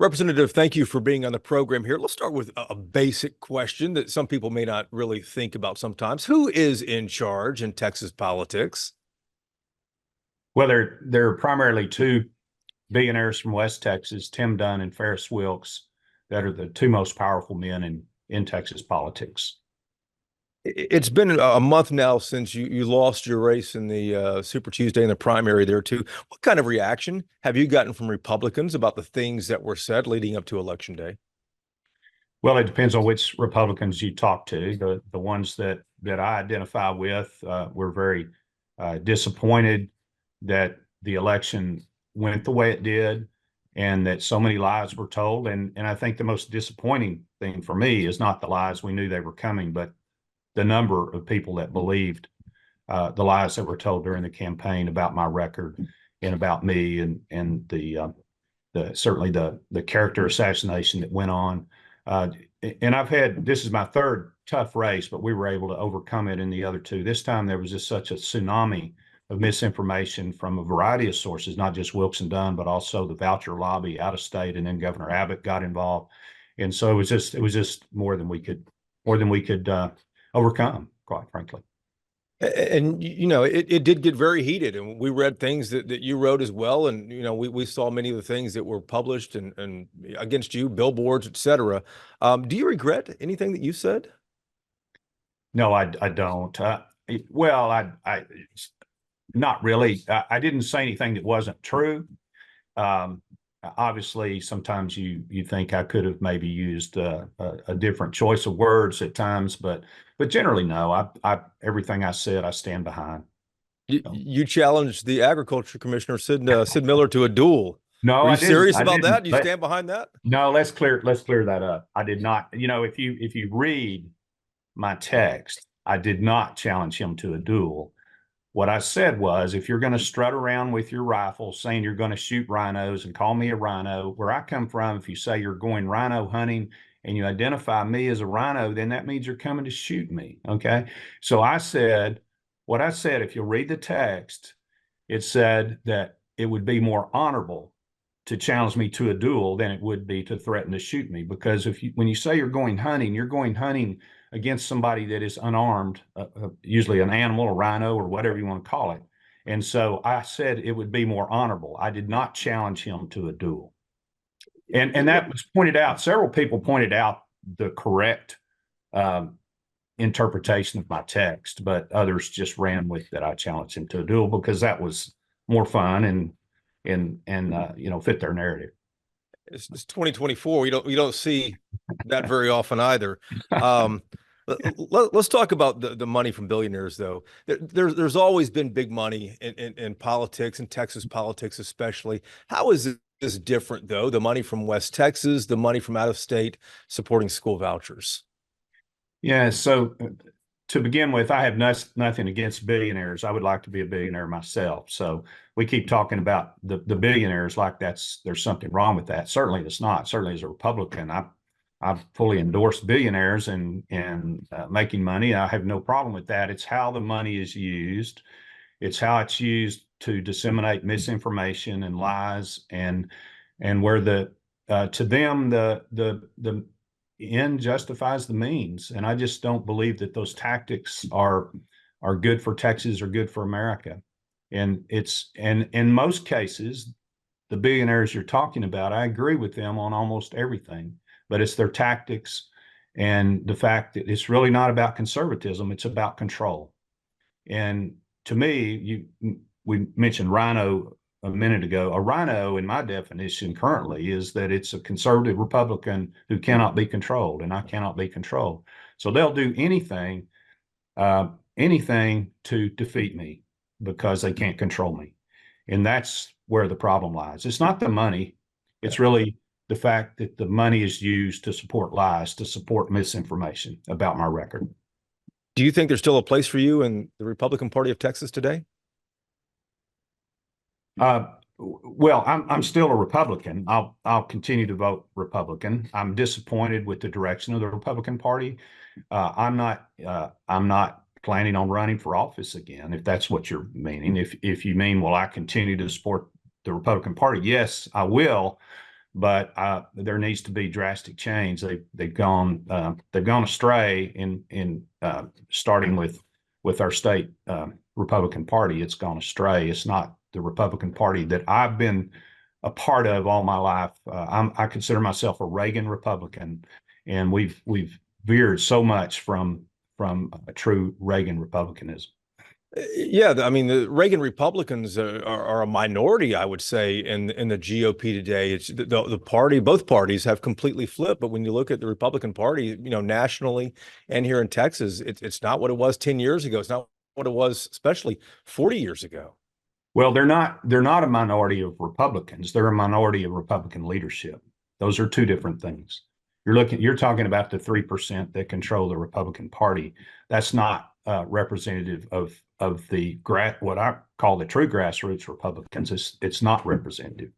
Representative, thank you for being on the program here. Let's start with a basic question that some people may not really think about sometimes. Who is in charge in Texas politics? Well, there are primarily two billionaires from West Texas, Tim Dunn and Ferris Wilkes, that are the two most powerful men in Texas politics. It's been a month now since you lost your race in the Super Tuesday in the primary there too. What kind of reaction have you gotten from Republicans about the things that were said leading up to Election Day? Well, it depends on which Republicans you talk to. The ones that I identify with were very disappointed that the election went the way it did and that so many lies were told. And I think the most disappointing thing for me is not the lies we knew they were coming, but the number of people that believed the lies that were told during the campaign about my record and about me, and the certainly the character assassination that went on. And this is my third tough race, but we were able to overcome it in the other two. This time there was just such a tsunami of misinformation from a variety of sources, not just Wilkes and Dunn, but also the voucher lobby out of state, and then Governor Abbott got involved. And so it was just more than we could overcome, quite frankly. And it did get very heated, and we read things that you wrote as well, and we saw many of the things that were published and against you, billboards, etc. Do you regret anything that you said? No, I don't. Well, I not really. I didn't say anything that wasn't true. Obviously, sometimes you think I could have maybe used a different choice of words at times, but generally, no. Everything I said, I stand behind. You challenged the Agriculture Commissioner Sid Miller to a duel. No, Were you I didn't. serious about that? You stand behind that? No, let's clear that up. I did not. If you read my text, I did not challenge him to a duel. What I said was, if you're going to strut around with your rifle saying you're going to shoot rhinos and call me a rhino, where I come from, if you say you're going rhino hunting and you identify me as a rhino, then that means you're coming to shoot me. Okay. So what I said, if you'll read the text, it said that it would be more honorable to challenge me to a duel than it would be to threaten to shoot me. Because when you say you're going hunting against somebody that is unarmed, usually an animal, a rhino, or whatever you want to call it. And so I said it would be more honorable. I did not challenge him to a duel. And that was pointed out. Several people pointed out the correct interpretation of my text, but others just ran with that I challenged him to a duel because that was more fun and fit their narrative. It's 2024. You don't see that very often either. Let's talk about the money from billionaires, though. There's always been big money in politics, in Texas politics especially. How is this different, though? The money from West Texas, the money from out of state supporting school vouchers. Yeah, so to begin with, I have nothing against billionaires. I would like to be a billionaire myself. So we keep talking about the billionaires like there's something wrong with that. Certainly it's not. Certainly as a Republican, I fully endorse billionaires and making money. I have no problem with that. It's how the money is used. It's how it's used to disseminate misinformation and lies, and where to them the end justifies the means. And I just don't believe that those tactics are good for Texas or good for America. And in most cases, the billionaires you're talking about, I agree with them on almost everything. But it's their tactics and the fact that it's really not about conservatism, it's about control. And to me, we mentioned rhino a minute ago. A rhino, in my definition currently, is that it's a conservative Republican who cannot be controlled, and I cannot be controlled. So they'll do anything to defeat me because they can't control me. And that's where the problem lies. It's not the money. It's really the fact that the money is used to support lies, to support misinformation about my record. Do you think there's still a place for you in the Republican Party of Texas today? Well, I'm still a Republican. I'll continue to vote Republican. I'm disappointed with the direction of the Republican Party. I'm not planning on running for office again, if that's what you're meaning. If you mean, will I continue to support the Republican Party? Yes, I will. but there needs to be drastic change. They've gone astray in starting with our state Republican Party. It's gone astray. It's not the Republican Party that I've been a part of all my life. I consider myself a Reagan Republican, and we've veered so much from a true Reagan Republicanism. Yeah, I mean, the Reagan Republicans are a minority, I would say, in the GOP today. It's the party, both parties have completely flipped. But when you look at the Republican Party, you know, nationally and here in Texas, it's not what it was 10 years ago. It's not what it was, especially 40 years ago. Well, they're not a minority of Republicans. They're a minority of Republican leadership. Those are two different things. You're talking about the 3% that control the Republican Party. That's not representative of what I call the true grassroots Republicans. It's not representative.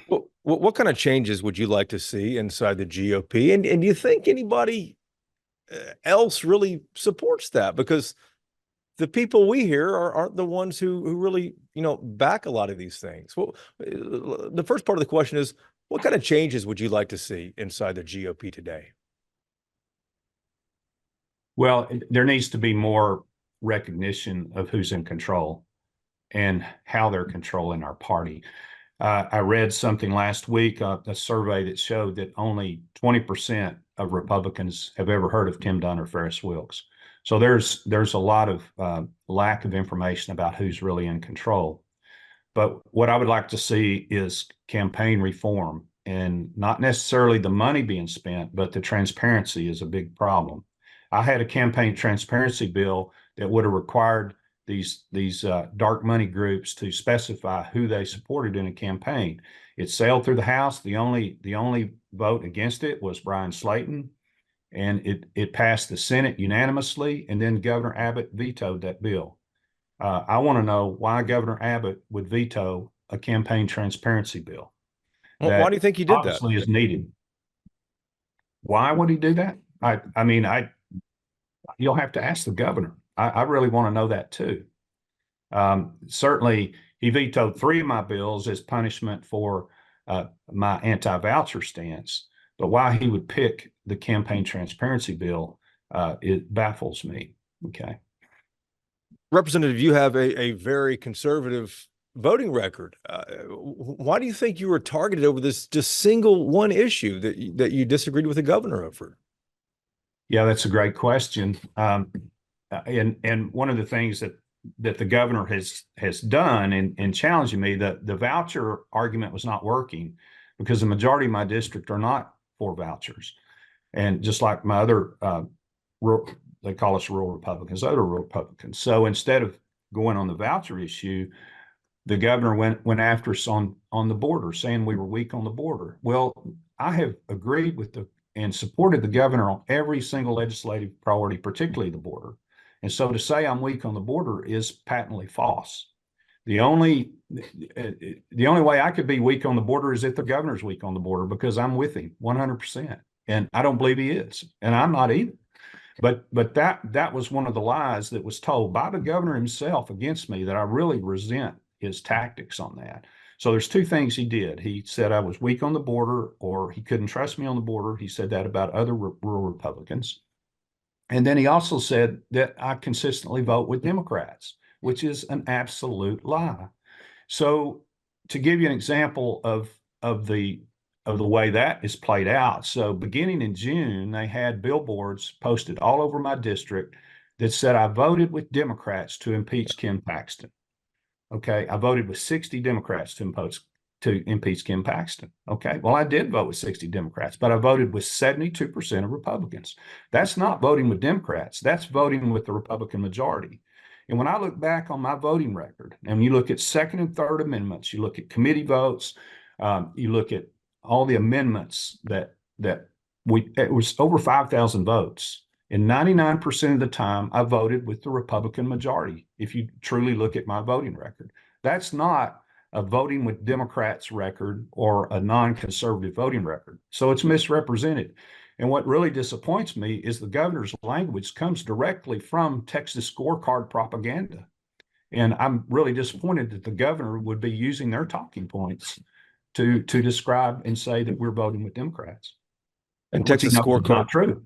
Well, what kind of changes would you like to see inside the GOP? And do you think anybody else really supports that? Because the people we hear aren't the ones who really, you know, back a lot of these things. Well, the first part of the question is, what kind of changes would you like to see inside the GOP today? Well, there needs to be more recognition of who's in control and how they're controlling our party. I read something last week, a survey that showed that only 20% of Republicans have ever heard of Tim Dunn or Ferris Wilkes. So there's a lot of lack of information about who's really in control. But what I would like to see is campaign reform, and not necessarily the money being spent, but the transparency is a big problem. I had a campaign transparency bill that would have required these dark money groups to specify who they supported in a campaign. It sailed through the House. The only vote against it was Brian Slayton, and it passed the Senate unanimously, and then Governor Abbott vetoed that bill. I want to know why Governor Abbott would veto a campaign transparency bill. Well, why do you think he did that? Obviously is needed. Why would he do that? I mean, you'll have to ask the governor. I really want to know that too. Certainly, he vetoed 3 of my bills as punishment for my anti-voucher stance. But why he would pick the campaign transparency bill, it baffles me. Okay. Representative, you have a very conservative voting record. Why do you think you were targeted over this just single one issue that you disagreed with the governor over? Yeah, that's a great question. And one of the things that the governor has done in challenging me, the voucher argument was not working because the majority of my district are not for vouchers. And just like my other they call us rural Republicans, other rural Republicans. So instead of going on the voucher issue, the governor went after us on the border, saying we were weak on the border. Well, I have agreed with and supported the governor on every single legislative priority, particularly the border. And so to say I'm weak on the border is patently false. The only way I could be weak on the border is if the governor's weak on the border, because I'm with him 100%. And I don't believe he is. And I'm not either. But that was one of the lies that was told by the governor himself against me, that I really resent his tactics on that. So there's 2 things he did. He said I was weak on the border, or he couldn't trust me on the border. He said that about other rural Republicans. And then he also said that I consistently vote with Democrats, which is an absolute lie. So to give you an example of the way that is played out. So beginning in June, they had billboards posted all over my district that said I voted with Democrats to impeach Ken Paxton. Okay, I voted with 60 Democrats to impeach Ken Paxton. Okay, well, I did vote with 60 Democrats, but I voted with 72% of Republicans. That's not voting with Democrats. That's voting with the Republican majority. And when I look back on my voting record, and you look at second and third amendments, you look at committee votes, you look at all the amendments it was over 5,000 votes. And 99% of the time, I voted with the Republican majority, if you truly look at my voting record. That's not a voting with Democrats record or a non-conservative voting record. So it's misrepresented. And what really disappoints me is the governor's language comes directly from Texas Scorecard propaganda. And I'm really disappointed that the governor would be using their talking points to describe and say that we're voting with Democrats, And which he Texas knows is Scorecard not true.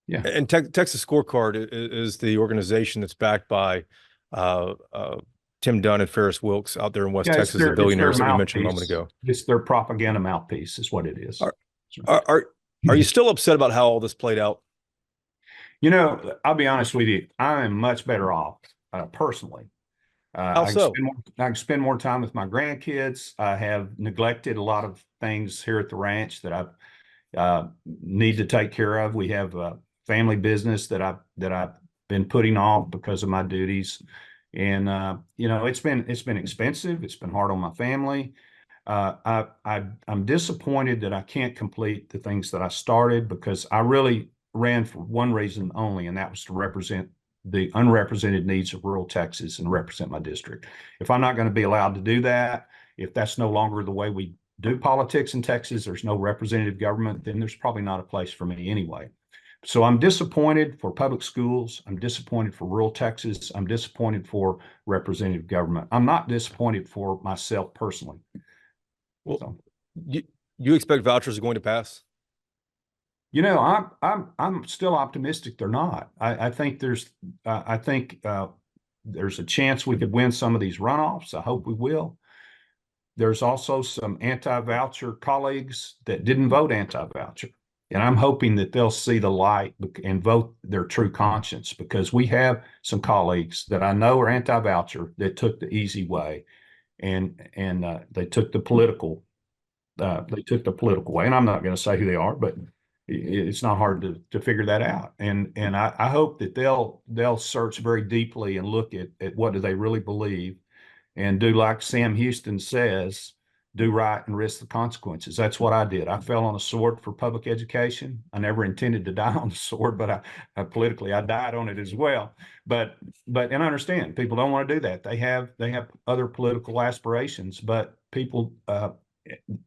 Yeah. and Texas Scorecard is the organization that's backed by uh, uh, Tim Dunn and Ferris Wilkes out there in West Yeah, Texas, the it's their billionaires that we mentioned a moment mouthpiece. ago. It's their propaganda mouthpiece, is what it is. Are are are, are you still upset about how all this played out? You know, I'll be honest with you. I am much better off personally. How so? I can spend more time with my grandkids. I have neglected a lot of things here at the ranch that I need to take care of. We have a family business that I've been putting off because of my duties, and you know, it's been expensive. It's been hard on my family. I'm disappointed that I can't complete the things that I started because I really ran for one reason only, and that was to represent the unrepresented needs of rural Texas and represent my district. If I'm not going to be allowed to do that, if that's no longer the way we do politics in Texas, there's no representative government, then there's probably not a place for me anyway. So I'm disappointed for public schools. I'm disappointed for rural Texas. I'm disappointed for representative government. I'm not disappointed for myself personally. Well, So, you expect vouchers are going to pass? you know, I'm still optimistic they're not. I think there's a chance we could win some of these runoffs. I hope we will. There's also some anti-voucher colleagues that didn't vote anti-voucher. And I'm hoping that they'll see the light and vote their true conscience, because we have some colleagues that I know are anti-voucher that took the easy way, and they took the political way. And I'm not going to say who they are, but it's not hard to figure that out. And I hope that they'll search very deeply and look at what do they really believe, and do like Sam Houston says, do right and risk the consequences. That's what I did. I fell on a sword for public education. I never intended to die on the sword, but I politically I died on it as well. But and I understand people don't want to do that. They have other political aspirations, but people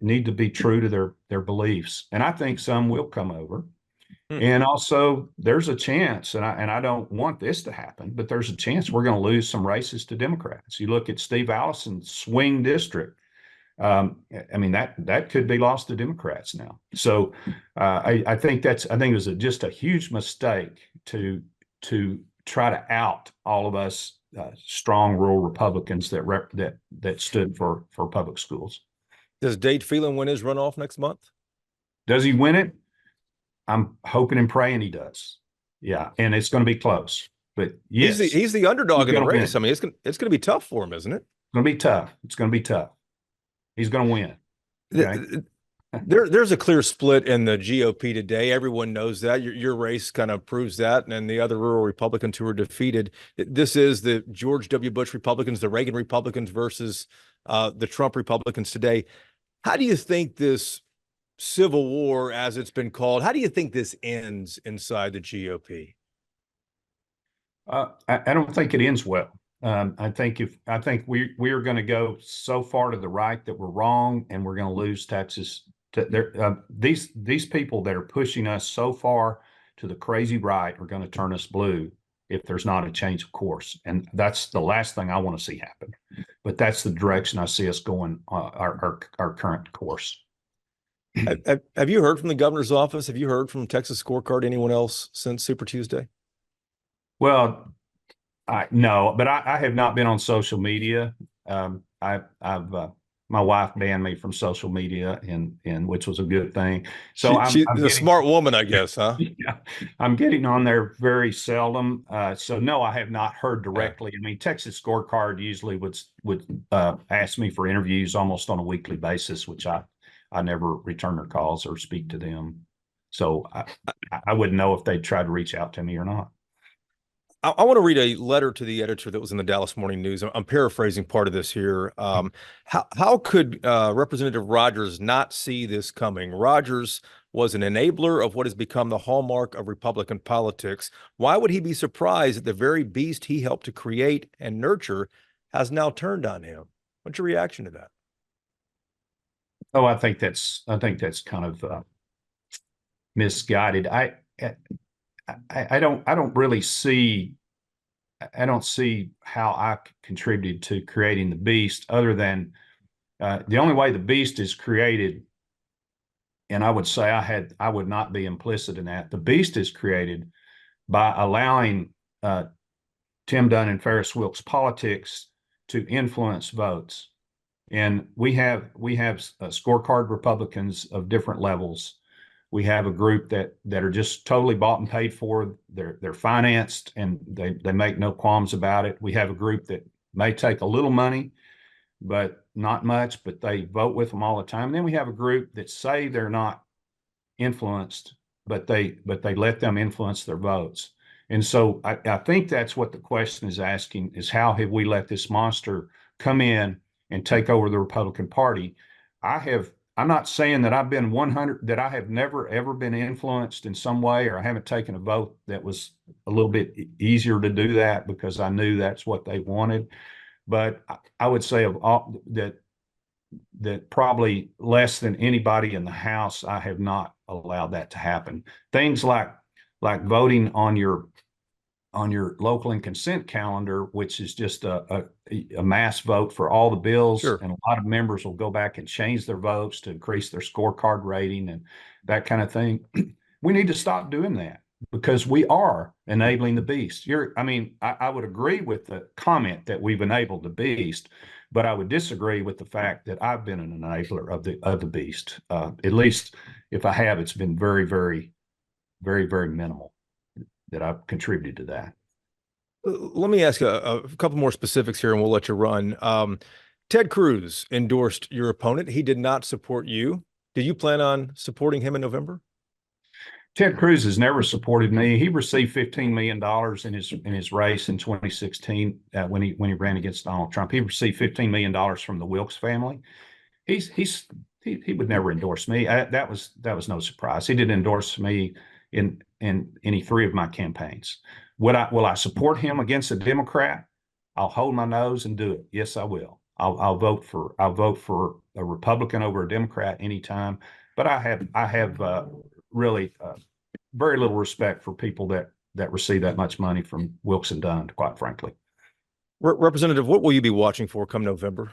need to be true to their beliefs. And I think some will come over. And also, there's a chance, and I don't want this to happen, but there's a chance we're going to lose some races to Democrats. You look at Steve Allison's swing district. I mean, that could be lost to Democrats now. So I think it was just a huge mistake to try to out all of us strong rural Republicans that stood for public schools. Does Dade Phelan win his runoff next month? Does he win it? I'm hoping and praying he does. Yeah, and it's going to be close. But yes, he's the underdog in the race. Win. I mean, it's going to be tough for him, isn't it? It's going to be tough. It's going to be tough. He's going to win. Okay? There's a clear split in the GOP today. Everyone knows that. Your race kind of proves that. And the other rural Republicans who were defeated. This is the George W. Bush Republicans, the Reagan Republicans versus the Trump Republicans today. How do you think this civil war, as it's been called, how do you think this ends inside the GOP? I don't think it ends well. I think we are going to go so far to the right that we're wrong, and we're going to lose Texas. These people that are pushing us so far to the crazy right are going to turn us blue if there's not a change of course, and that's the last thing I want to see happen. But that's the direction I see us going. Our current course. Have you heard from the governor's office? Have you heard from Texas Scorecard? Anyone else since Super Tuesday? Well, no, but I have not been on social media. My wife banned me from social media, and which was a good thing. So she's a smart woman, I guess, huh? Yeah, I'm getting on there very seldom. So no, I have not heard directly. I mean, Texas Scorecard usually would ask me for interviews almost on a weekly basis, which I never return their calls or speak to them. So I wouldn't know if they tried to reach out to me or not. I want to read a letter to the editor that was in the Dallas Morning News. I'm paraphrasing part of this here. How could Representative Rogers not see this coming? Rogers was an enabler of what has become the hallmark of Republican politics. Why would he be surprised that the very beast he helped to create and nurture has now turned on him? What's your reaction to that? Oh, I think that's kind of misguided. I don't really see. I don't see how I contributed to creating the beast, other than The only way the beast is created, and I would say I would not be implicit in that. The beast is created by allowing Tim Dunn and Ferris Wilkes politics to influence votes. And we have scorecard Republicans of different levels. We have a group that are just totally bought and paid for. They're financed and they make no qualms about it. We have a group that may take a little money, but not much, but they vote with them all the time. And then we have a group that say they're not influenced, but they let them influence their votes. And so I think that's what the question is asking, is how have we let this monster come in and take over the Republican Party? I'm not saying that I've been 100, that I have never, ever been influenced in some way, or I haven't taken a vote that was a little bit easier to do that because I knew that's what they wanted. But I would say of all that probably less than anybody in the House, I have not allowed that to happen. Things like voting on your local and consent calendar, which is just a mass vote for all the bills. Sure. And a lot of members will go back and change their votes to increase their scorecard rating and that kind of thing. We need to stop doing that because we are enabling the beast. I would agree with the comment that we've enabled the beast, but I would disagree with the fact that I've been an enabler of the beast. At least if I have, it's been very, very, very, very minimal that I've contributed to that. Let me ask a couple more specifics here and we'll let you run. Ted Cruz endorsed your opponent. He did not support you. Do you plan on supporting him in November? Ted Cruz has never supported me. He received $15 million in his race in 2016 when he ran against Donald Trump. He received $15 million from the Wilkes family. He would never endorse me. That was no surprise. He didn't endorse me in any three of my campaigns. Will I support him against a Democrat? I'll hold my nose and do it. Yes, I will. I'll vote for a Republican over a Democrat anytime. But I have really very little respect for people that receive that much money from Wilkes and Dunn, quite frankly. Representative, what will you be watching for come November?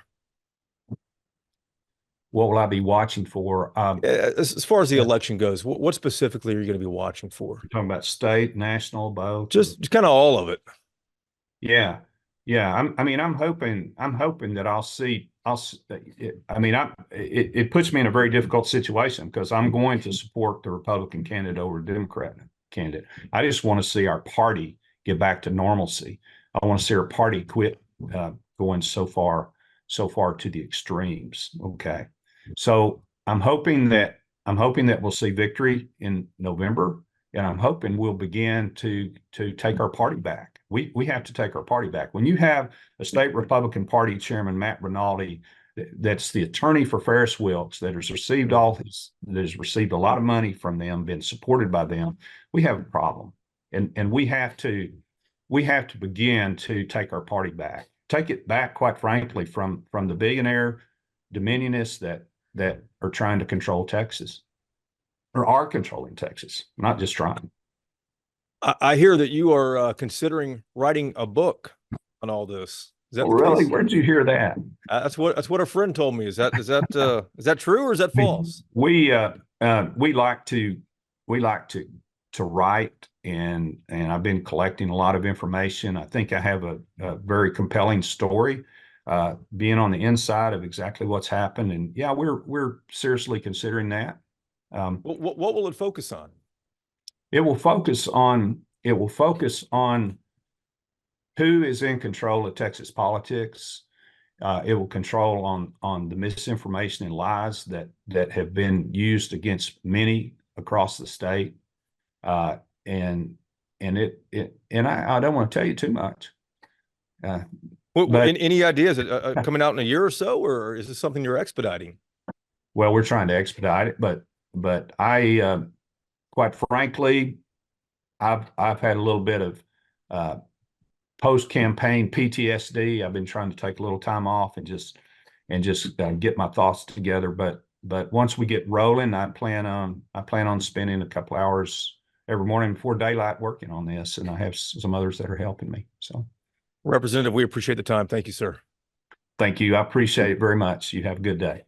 What will I be watching for? As far as the election goes, what specifically are you going to be watching for? You're talking about state, national, both? Just kind of all of it. Yeah. I'm hoping that I'll see. It puts me in a very difficult situation because I'm going to support the Republican candidate over the Democrat candidate. I just want to see our party get back to normalcy. I want to see our party quit going so far to the extremes. Okay. So I'm hoping that we'll see victory in November, and I'm hoping we'll begin to take our party back. We have to take our party back. When you have a state Republican Party chairman, Matt Rinaldi, that's the attorney for Ferris Wilkes, that has received a lot of money from them, been supported by them, we have a problem, and we have to begin to take our party back. Take it back, quite frankly, from the billionaire dominionists that are trying to control Texas, or are controlling Texas, not just trying. I hear that you are considering writing a book on all this. Is that really? Where'd you hear that? That's what a friend told me. Is that true or is that false? We like to write, and I've been collecting a lot of information. I think I have a very compelling story, being on the inside of exactly what's happened. And yeah, we're seriously considering that. What will it focus on? It will focus on who is in control of Texas politics. It will control on the misinformation and lies that have been used against many across the state. I don't want to tell you too much. Any ideas coming out in a year or so, or is this something you're expediting? Well, we're trying to expedite it, but I, quite frankly, I've had a little bit of post-campaign PTSD. I've been trying to take a little time off and just get my thoughts together. But once we get rolling, I plan on spending a couple hours every morning before daylight working on this, and I have some others that are helping me. So, Representative, we appreciate the time. Thank you, sir. Thank you. I appreciate it very much. You have a good day.